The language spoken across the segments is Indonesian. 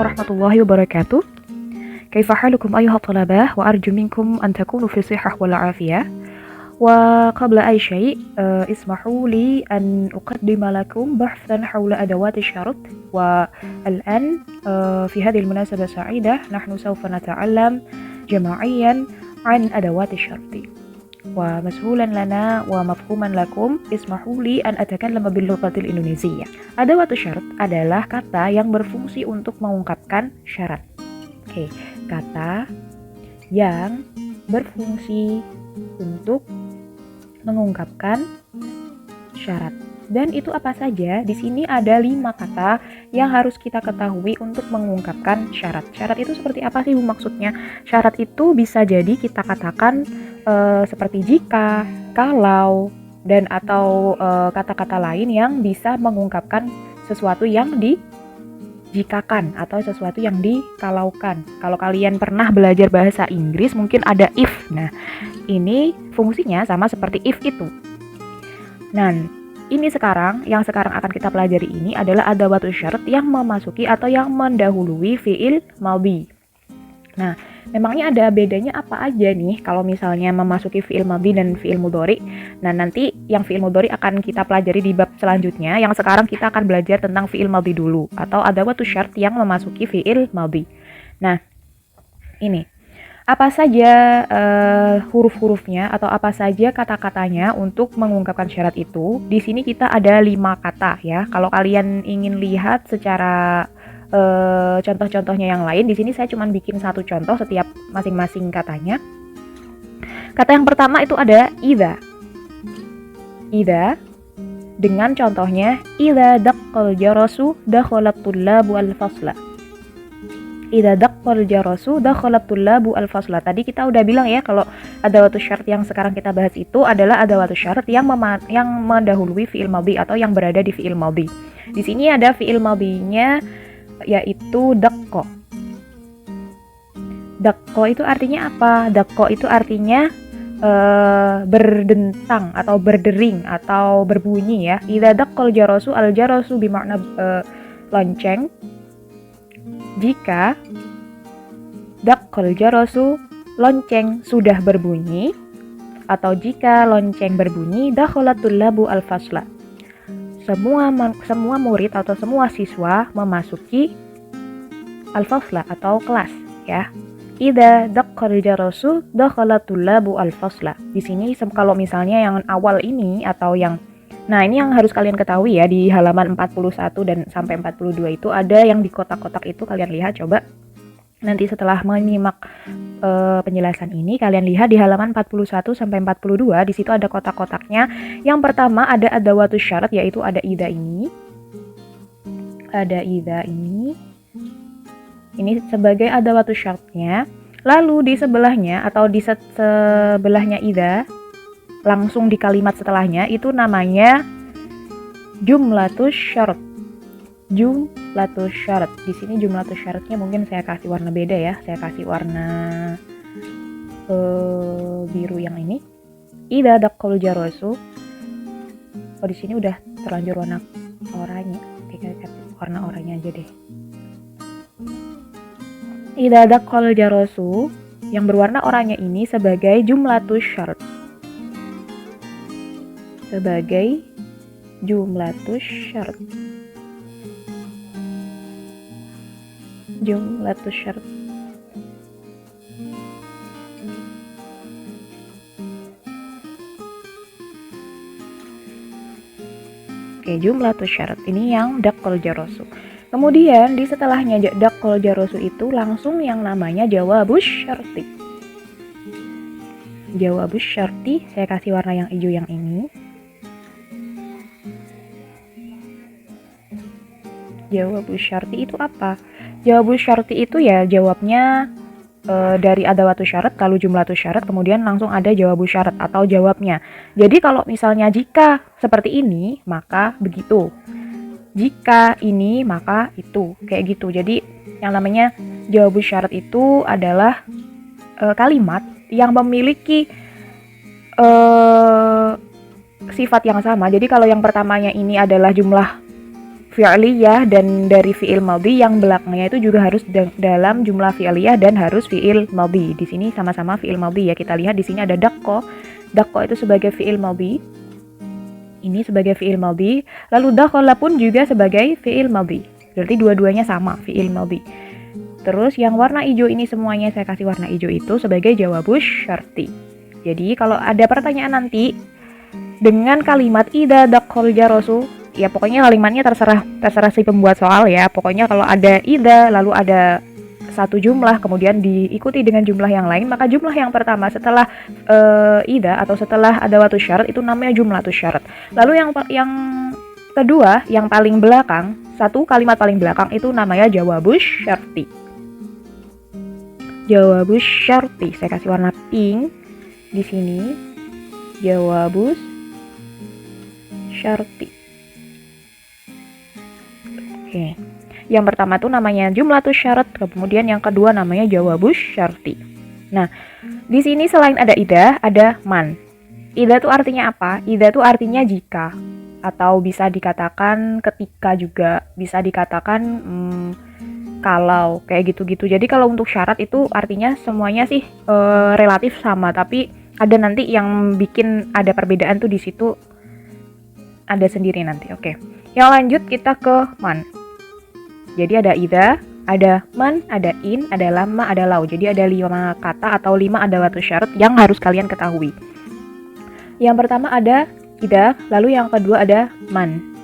warahmatullahi wabarakatuh. Kaifa halukum ayuha talabah wa arju minkum an takunu fi sihah wal afiyah. Wa qabla ay syai' ismahu li an uqaddima lakum bahthan hawla adawati syarat wa al-an fi hadhihi al-munasabah sa'idah nahnu sawfa nata'allam jama'iyyan an adawati syarti. Wa mashulan lana wa mafhuman lakum ismahu li an atakallama bil lughatil indonesia. Adawatu syarat adalah kata yang berfungsi untuk mengungkapkan syarat. Oke, kata yang berfungsi untuk mengungkapkan syarat. Dan itu apa saja? Di sini ada 5 kata yang harus kita ketahui untuk mengungkapkan syarat. Syarat itu seperti apa sih maksudnya? Syarat itu bisa jadi kita katakan seperti jika, kalau, dan atau kata-kata lain yang bisa mengungkapkan sesuatu yang dijikakan atau sesuatu yang dikalaukan. Kalau kalian pernah belajar bahasa Inggris mungkin ada if. Nah, ini fungsinya sama seperti if itu. Nah, ini yang sekarang akan kita pelajari ini adalah adawatu syarat yang memasuki atau yang mendahului fi'il madhi. Nah, memangnya ada bedanya apa aja nih kalau misalnya memasuki fi'il madhi dan fi'il mudhari? Nah, nanti yang fi'il mudhari akan kita pelajari di bab selanjutnya. Yang sekarang kita akan belajar tentang fi'il madhi dulu atau adawatu syarat yang memasuki fi'il madhi. Nah, ini apa saja huruf-hurufnya atau apa saja kata-katanya untuk mengungkapkan syarat itu. Di sini kita ada 5 kata ya. Kalau kalian ingin lihat secara contoh-contohnya yang lain, di sini saya cuma bikin 1 contoh setiap masing-masing katanya. Kata yang pertama itu ada idza. Idza dengan contohnya idza daqqal jarasu dakhalat tullabu al-fasla. Idza daqqal jarasu dakhalat tullabu al-fasla. Tadi kita udah bilang ya kalau adawatu syarat yang sekarang kita bahas itu adalah adawatu syarat yang mendahului fi'il madhi atau yang berada di fi'il madhi. Di sini ada fi'il madhinya yaitu daqqa. Daqqa itu artinya apa? Daqqa itu artinya berdentang atau berdering atau berbunyi ya. Idza daqqal jarasu, al-jarasu bermakna lonceng. Jika daqqal jarasu, lonceng sudah berbunyi, atau jika lonceng berbunyi, dakhalat tullabu al-fasla. Semua murid atau semua siswa memasuki al-fasla atau kelas ya. Idza daqqal jarasu dakhalat tullabu al-fasla. Di sini kalau misalnya yang awal ini atau yang ini yang harus kalian ketahui ya, di halaman 41 dan sampai 42 itu ada yang di kotak-kotak itu, kalian lihat coba. Nanti setelah menyimak penjelasan ini, kalian lihat di halaman 41 sampai 42, di situ ada kotak-kotaknya. Yang pertama ada adawatu syarat, yaitu ada idza ini. Ada idza ini. Ini sebagai adawatu syaratnya. Lalu di sebelahnya atau di sebelahnya idza, langsung di kalimat setelahnya itu namanya jumlatus syarat. Jumlatus syarat. Di sini jumlatus syaratnya mungkin saya kasih warna beda ya. Saya kasih warna biru yang ini. Idza daqqal jarasu. Oh, di sini udah terlanjur warna oranye. Oke, kita kasih warna oranye aja deh. Idza daqqal jarasu yang berwarna oranye ini sebagai jumlatus syarat. Sebagai jumlatus syarat. Jumlatus syarat. Oke, jumlatus syarat ini yang daqqal jarasu. Kemudian di setelahnya daqqal jarasu itu langsung yang namanya jawabus syarti. Jawabus syarti, saya kasih warna yang hijau yang ini. Jawabus syarti itu apa? Jawabus syarti itu ya jawabnya dari adawatu syarat, kalau jumlatus syarat, kemudian langsung ada jawabus syarat atau jawabnya. Jadi kalau misalnya jika seperti ini, maka begitu. Jika ini, maka itu. Kayak gitu. Jadi yang namanya jawabus syarat itu adalah kalimat yang memiliki sifat yang sama. Jadi kalau yang pertamanya ini adalah jumlah fi'liyah dan dari fi'il madhi yang belakangnya itu juga harus dalam jumlah fi'liyah dan harus fi'il madhi. Di sini sama-sama fi'il madhi ya. Kita lihat di sini ada daqqa. Daqqa itu sebagai fi'il madhi. Ini sebagai fi'il madhi. Lalu dakhala pun juga sebagai fi'il madhi. Berarti dua-duanya sama, fi'il madhi. Terus yang warna hijau ini semuanya saya kasih warna hijau itu sebagai jawabus syarti. Jadi kalau ada pertanyaan nanti dengan kalimat idza daqqal jarasu, ya pokoknya kalimatnya terserah si pembuat soal ya. Pokoknya kalau ada idza lalu ada satu jumlah kemudian diikuti dengan jumlah yang lain, maka jumlah yang pertama setelah idza atau setelah adawatu syarat itu namanya jumlatus syarat. Lalu yang kedua, yang paling belakang, satu kalimat paling belakang itu namanya jawabus syarti. Jawabus syarti, saya kasih warna pink di sini. Jawabus syarti. Oke. Yang pertama tuh namanya jumlatus syarat, kemudian yang kedua namanya jawabus syarti. Nah, di sini selain ada idza, ada man. Idza tuh artinya apa? Idza tuh artinya jika, atau bisa dikatakan ketika juga, bisa dikatakan kalau, kayak gitu-gitu. Jadi kalau untuk syarat itu artinya semuanya sih relatif sama, tapi ada nanti yang bikin ada perbedaan tuh di situ, ada sendiri nanti. Oke. Yang lanjut kita ke man. Jadi ada idza, ada man, ada in, ada lamma, ada lau. Jadi ada 5 kata atau 5 adawatu syarat yang harus kalian ketahui. Yang pertama ada idza, lalu yang kedua ada man.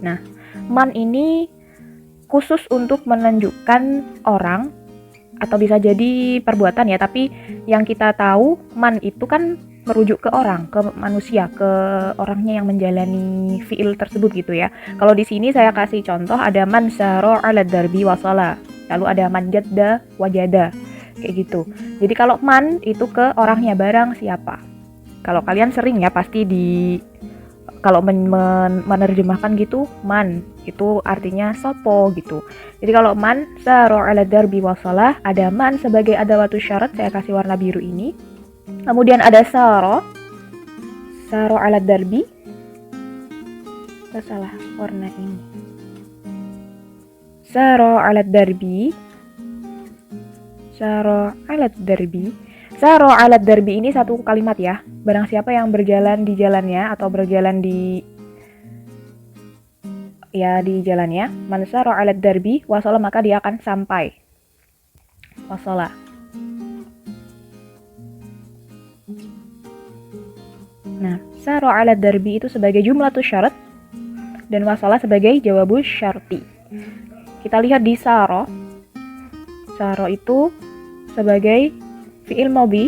Nah, man ini khusus untuk menunjukkan orang atau bisa jadi perbuatan ya, tapi yang kita tahu man itu kan merujuk ke orang, ke manusia, ke orangnya yang menjalani fiil tersebut gitu ya. Kalau di sini saya kasih contoh ada man sara 'ala darbi wasala, lalu ada man jadda wajada, kayak gitu. Jadi kalau man itu ke orangnya, barang siapa. Kalau kalian sering ya pasti kalau menerjemahkan gitu, man itu artinya sopo gitu. Jadi kalau man sara 'ala darbi wasala, ada man sebagai adawatu syarat, saya kasih warna biru ini. Kemudian ada saro 'ala darbi. Salah warna ini. Saro 'ala darbi. Saro 'ala darbi. Saro 'ala darbi ini satu kalimat ya. Barang siapa yang berjalan di jalannya atau berjalan di jalannya, man saro 'ala darbi wasala, maka dia akan sampai. Wasala. Nah, saro 'ala darbi itu sebagai jumlatus syarat dan wasala sebagai jawabus syarti. Kita lihat di saro. Saro itu sebagai fi'il madhi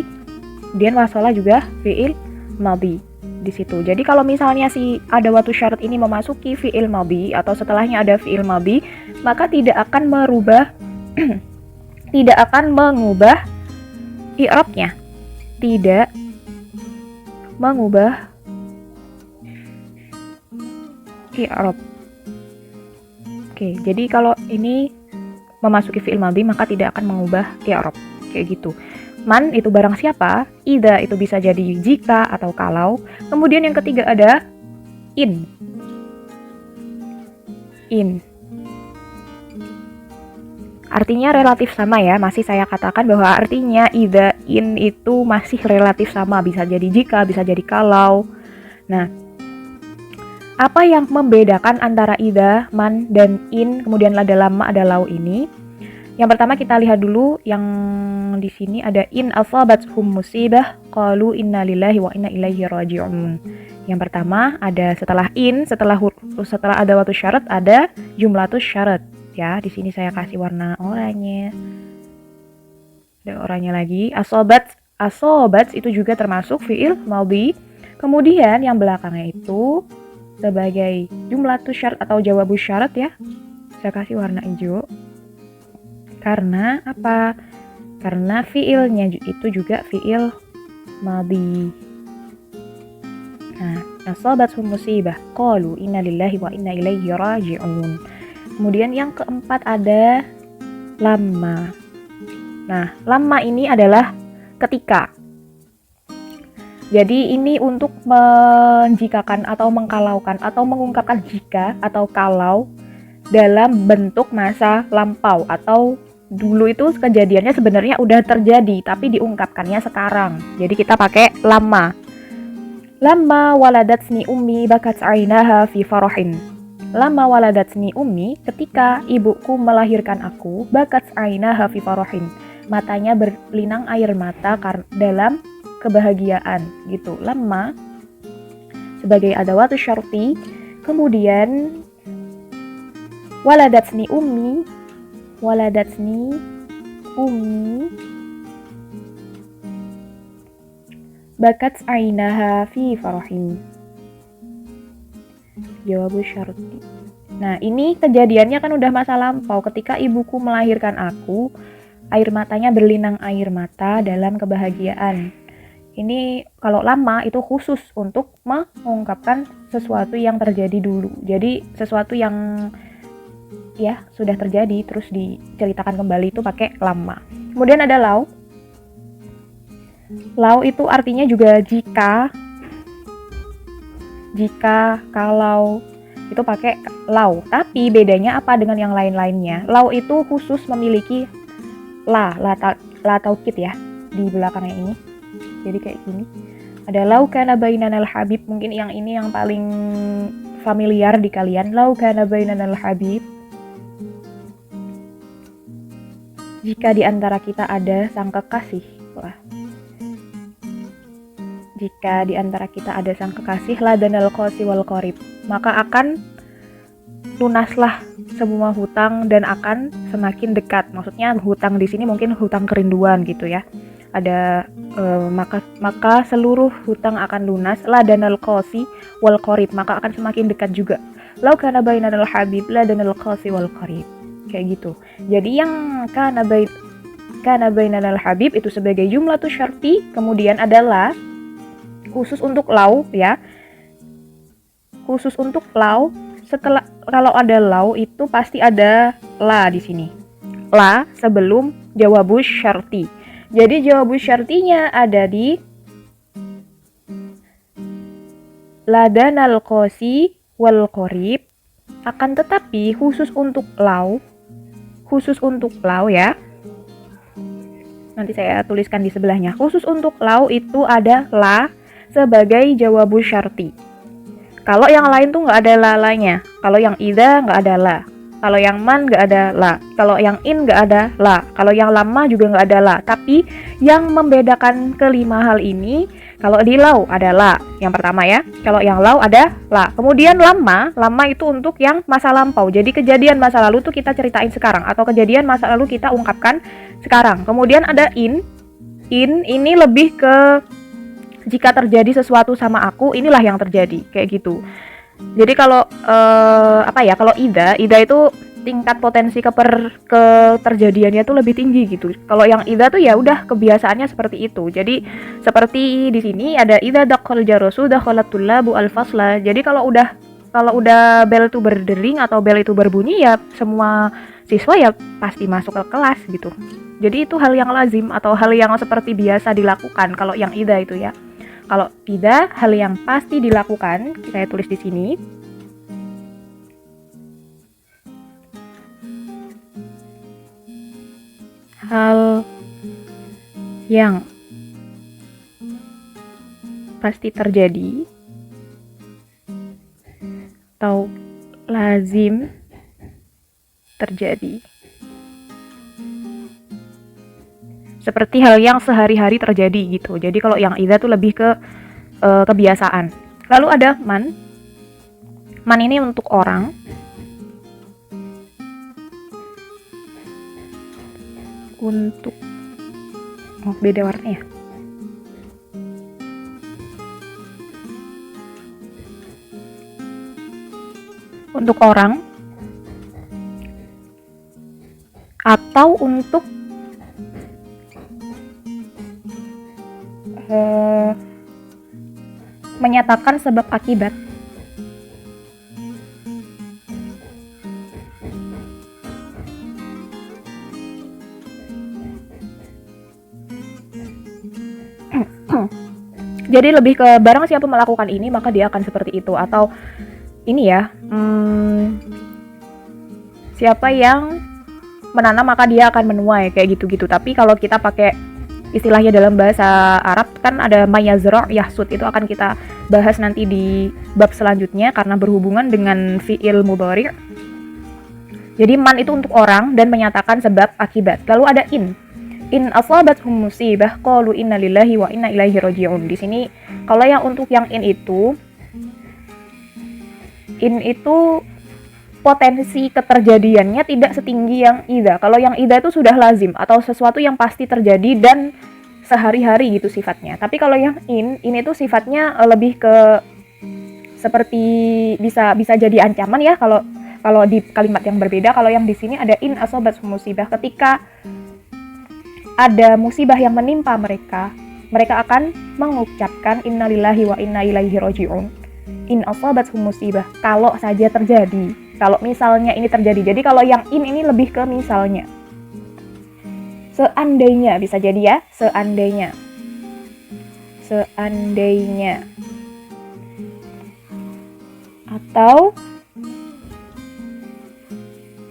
dan wasala juga fi'il madhi di situ. Jadi kalau misalnya si adawatu syarat ini memasuki fi'il madhi atau setelahnya ada fi'il madhi, maka tidak akan mengubah i'rabnya. Tidak mengubah i'rab. Oke, jadi kalau ini memasuki fi'il madhi maka tidak akan mengubah i'rab. Kayak gitu. Man itu barang siapa, idza itu bisa jadi jika atau kalau. Kemudian yang ketiga ada in. In. Artinya relatif sama ya, masih saya katakan bahwa artinya idza, in itu masih relatif sama, bisa jadi jika, bisa jadi kalau. Nah, apa yang membedakan antara idza, man, dan in, kemudian ada lamma, ada lau ini? Yang pertama kita lihat dulu yang di sini ada in asabathum musibah qalu inna lillahi wa inna ilaihi raji'un. Yang pertama ada setelah in, setelah adawatu syarat ada jumlatus syarat. Ya, di sini saya kasih warna oranye. Ada oranye lagi. Asobat itu juga termasuk fi'il madhi. Kemudian yang belakangnya itu sebagai jumlatus syarat atau jawabus syarat ya. Saya kasih warna hijau. Karena apa? Karena fi'ilnya itu juga fi'il madhi. Nah, asabathum musibah qalu inna lillahi wa inna ilaihi raji'un. Kemudian yang keempat ada lamma. Nah, lamma ini adalah ketika. Jadi ini untuk menjikakan atau mengkalaukan atau mengungkapkan jika atau kalau dalam bentuk masa lampau atau dulu itu kejadiannya sebenarnya udah terjadi tapi diungkapkannya sekarang. Jadi kita pakai lama. Lama waladatsni ummi bakat ainaha fi farahin. Lama waladatsni ummi, ketika ibuku melahirkan aku, bakat ainaha fi farahin. Matanya berlinang air mata dalam kebahagiaan gitu. Lama sebagai adawatu syarti. Kemudian waladatsni ummi bakat ainaha fi farahin. Jawabu syarti. Nah, ini kejadiannya kan udah masa lampau. Ketika ibuku melahirkan aku, air matanya berlinang air mata dalam kebahagiaan. Ini kalau lama itu khusus untuk mengungkapkan sesuatu yang terjadi dulu. Jadi sesuatu yang ya sudah terjadi terus diceritakan kembali itu pakai lama. Kemudian ada lau. Lau itu artinya juga jika, kalau itu pakai lau. Tapi bedanya apa dengan yang lain-lainnya? Lau itu khusus memiliki la taukid ya di belakangnya ini. Jadi kayak gini. Ada lau kana bainanal habib, mungkin yang ini yang paling familiar di kalian. Lau kana bainanal habib. Jika di antara kita ada sang kekasih. Wah. Jika di antara kita ada sang kekasih, ladanal qasi wal qarib, maka akan lunaslah semua hutang dan akan semakin dekat. Maksudnya hutang di sini mungkin hutang kerinduan gitu ya. Ada maka seluruh hutang akan lunas, ladanal qasi wal qarib, maka akan semakin dekat juga. Lau kana bainanal habib ladanal qasi wal qarib. Kayak gitu. Jadi yang kana bainanal habib itu sebagai jumlatu syarti, kemudian adalah khusus untuk lau ya. Khusus untuk lau, setelah kalau ada lau itu pasti ada la di sini. La sebelum jawabus syarti. Jadi jawabus syartinya ada di ladanal qasi wal qarib. Akan tetapi khusus untuk lau ya. Nanti saya tuliskan di sebelahnya. Khusus untuk lau itu ada la sebagai jawabus syarti. Kalau yang lain tuh nggak ada lalanya. Kalau yang idza nggak ada la. Kalau yang man nggak ada la. Kalau yang in nggak ada la. Kalau yang lama juga nggak ada la. Tapi yang membedakan kelima hal ini, kalau di lau ada la. Yang pertama ya. Kalau yang lau ada la. Kemudian lama itu untuk yang masa lampau. Jadi kejadian masa lalu tuh kita ceritain sekarang. Atau kejadian masa lalu kita ungkapkan sekarang. Kemudian ada in. In ini lebih ke jika terjadi sesuatu sama aku, inilah yang terjadi, kayak gitu. Jadi kalau kalau idza itu tingkat potensi keterjadiannya tuh lebih tinggi gitu. Kalau yang idza tuh ya udah kebiasaannya seperti itu. Jadi seperti di sini ada idza daqal jarasu dakhalat tullabu al-fasla. Jadi kalau udah bel itu berdering atau bel itu berbunyi ya semua siswa ya pasti masuk ke kelas gitu. Jadi itu hal yang lazim atau hal yang seperti biasa dilakukan kalau yang idza itu ya. Kalau tidak, hal yang pasti dilakukan, saya tulis di sini. Hal yang pasti terjadi atau lazim terjadi. Seperti hal yang sehari-hari terjadi gitu. Jadi kalau yang idza tuh lebih ke kebiasaan. Lalu ada man. Man ini untuk orang. Untuk beda warnanya. Untuk orang atau untuk menyatakan sebab akibat. Jadi lebih ke barang siapa melakukan ini maka dia akan seperti itu. Atau ini ya, Siapa yang menanam maka dia akan menuai, kayak gitu-gitu. Tapi kalau kita pakai istilahnya dalam bahasa Arab kan ada mayazra' yahsud, itu akan kita bahas nanti di bab selanjutnya karena berhubungan dengan fi'il mudhari'. Jadi man itu untuk orang dan menyatakan sebab akibat. Lalu ada in asabathum musibah qalu inna lillahi wa inna ilaihi raji'un. Di sini kalau yang untuk yang in itu potensi keterjadiannya tidak setinggi yang idza. Kalau yang idza itu sudah lazim atau sesuatu yang pasti terjadi dan sehari-hari gitu sifatnya. Tapi kalau yang in itu sifatnya lebih ke seperti bisa jadi ancaman ya kalau di kalimat yang berbeda. Kalau yang di sini ada in asabathum musibah, ketika ada musibah yang menimpa mereka akan mengucapkan innalillahi wa inna ilaihi raji'un. In asabathum musibah, kalau saja terjadi, kalau misalnya ini terjadi. Jadi kalau yang in ini lebih ke misalnya. Seandainya, bisa jadi ya, seandainya. Atau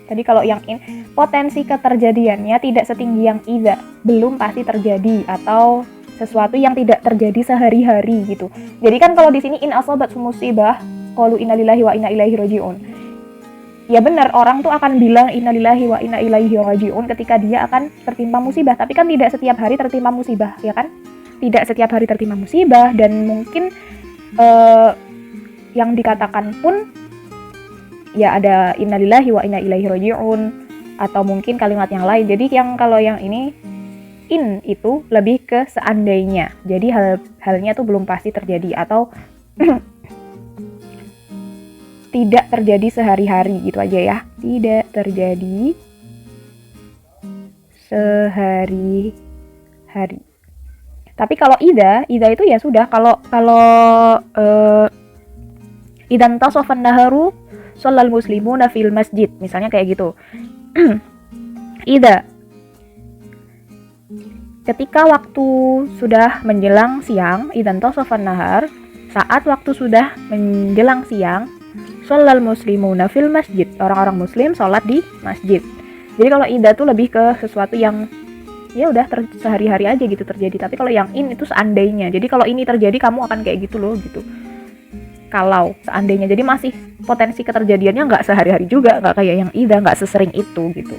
tadi kalau yang in, potensi keterjadiannya tidak setinggi yang idza, belum pasti terjadi atau sesuatu yang tidak terjadi sehari-hari gitu. Jadi kan kalau di sini in asabathum musibah qalu innalillahi wa inna ilaihi raji'un. Ya benar, orang tuh akan bilang innalillahi wa inna ilaihi raji'un ketika dia akan tertimpa musibah, tapi kan tidak setiap hari tertimpa musibah, ya kan? Tidak setiap hari tertimpa musibah, dan mungkin yang dikatakan pun ya ada innalillahi wa inna ilaihi raji'un atau mungkin kalimat yang lain. Jadi kalau yang ini in itu lebih ke seandainya. Jadi halnya tuh belum pasti terjadi atau tidak terjadi sehari-hari gitu aja ya. Tidak terjadi sehari-hari. Tapi kalau idza itu ya sudah, kalau idan tasafan naharu shallal muslimuna fil masjid, misalnya kayak gitu. Idza, ketika waktu sudah menjelang siang, idan tasafan nahar, saat waktu sudah menjelang siang, shallal muslimuna fil masjid, orang-orang muslim sholat di masjid. Jadi kalau idza tuh lebih ke sesuatu yang ya udah sehari-hari aja gitu terjadi. Tapi kalau yang in itu seandainya. Jadi kalau ini terjadi kamu akan kayak gitu loh gitu. Kalau seandainya, jadi masih potensi keterjadiannya nggak sehari-hari juga, nggak kayak yang idza, nggak sesering itu gitu.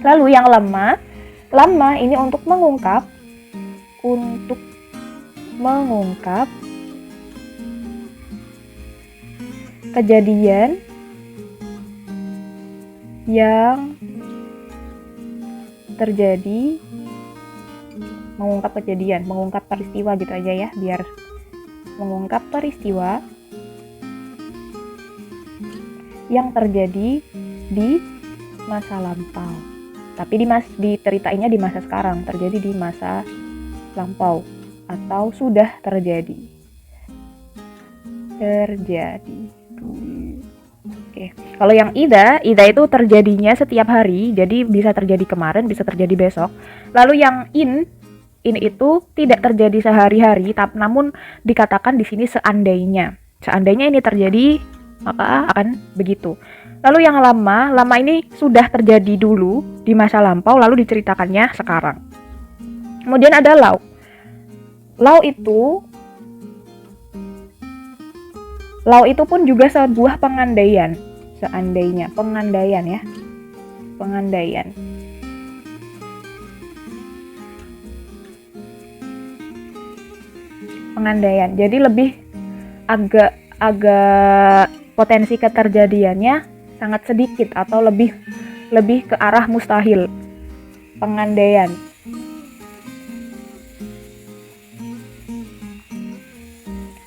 Lalu yang lama ini untuk mengungkap kejadian yang terjadi, mengungkap peristiwa gitu aja ya, biar mengungkap peristiwa yang terjadi di masa lampau. Tapi diceritainnya di masa sekarang, terjadi di masa lampau atau sudah terjadi. Oke. Kalau yang idza itu terjadinya setiap hari, jadi bisa terjadi kemarin, bisa terjadi besok. Lalu yang in itu tidak terjadi sehari-hari, namun dikatakan di sini seandainya. Seandainya ini terjadi, maka akan begitu. Lalu yang lama ini sudah terjadi dulu di masa lampau, lalu diceritakannya sekarang. Kemudian ada law itu pun juga sebuah pengandaian. Seandainya, pengandaian ya. Pengandaian. Jadi lebih agak potensi keterjadiannya sangat sedikit atau lebih ke arah mustahil. Pengandaian.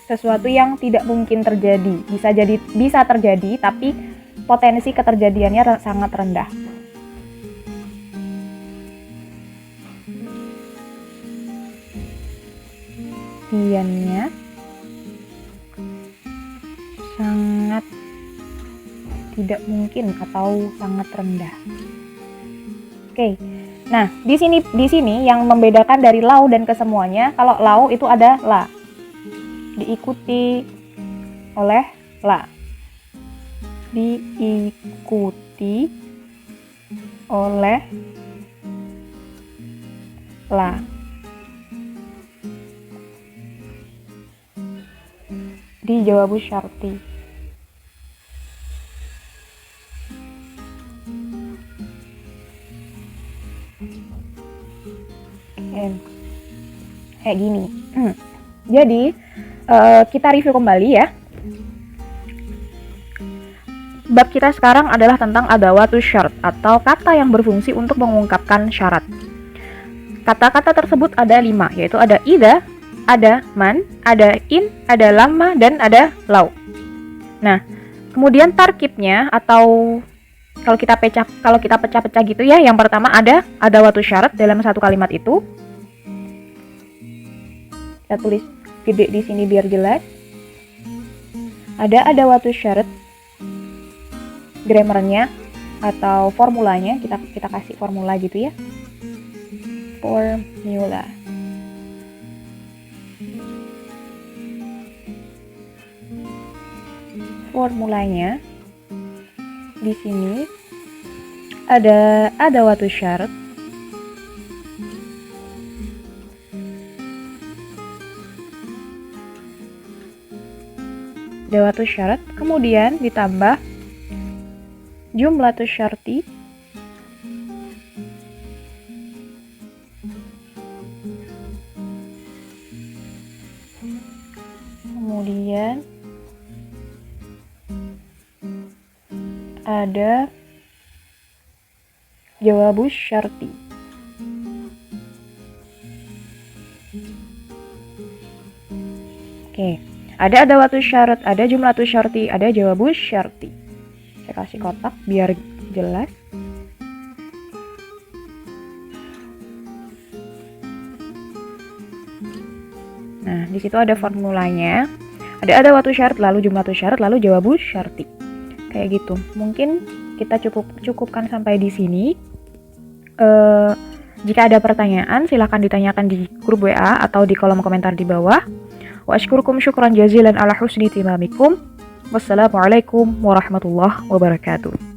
Sesuatu yang tidak mungkin terjadi, bisa terjadi tapi potensi keterjadiannya sangat rendah. Keterjadiannya sangat tidak mungkin atau sangat rendah. Oke. Nah, di sini yang membedakan dari law dan kesemuanya, kalau law itu ada la diikuti oleh la, diikuti oleh la. Di jawabu syarti. Kayak gini. Jadi kita review kembali ya. Bab kita sekarang adalah tentang adawatus syart atau kata yang berfungsi untuk mengungkapkan syarat. Kata-kata tersebut ada 5, yaitu ada idza, ada man, ada in, ada lamma, dan ada lau. Nah, kemudian tarkibnya atau kalau kita pecah-pecah gitu ya, yang pertama ada adawatus syarat dalam satu kalimat itu. Kita tulis gede di sini biar jelas. Ada adawatus syarat, grammarnya atau formulanya, kita kasih formula gitu ya. Formula. Formulanya di sini ada adawatus syarat, kemudian ditambah jumlatus syarti, kemudian ada jawabus syarti. Oke, ada adawatus syarat, ada jumlatus syarti, ada jawabus syarti. Saya kasih kotak biar jelas. Nah, di situ ada formulanya. Ada adawatus syarat, lalu jumlatus syarat, lalu jawabus syarti. Kayak gitu. Mungkin kita cukupkan sampai di sini. Jika ada pertanyaan, silakan ditanyakan di grup WA atau di kolom komentar di bawah. Wa asykurukum syukran jazilan ala husni timamikum. Wassalamualaikum warahmatullahi wabarakatuh.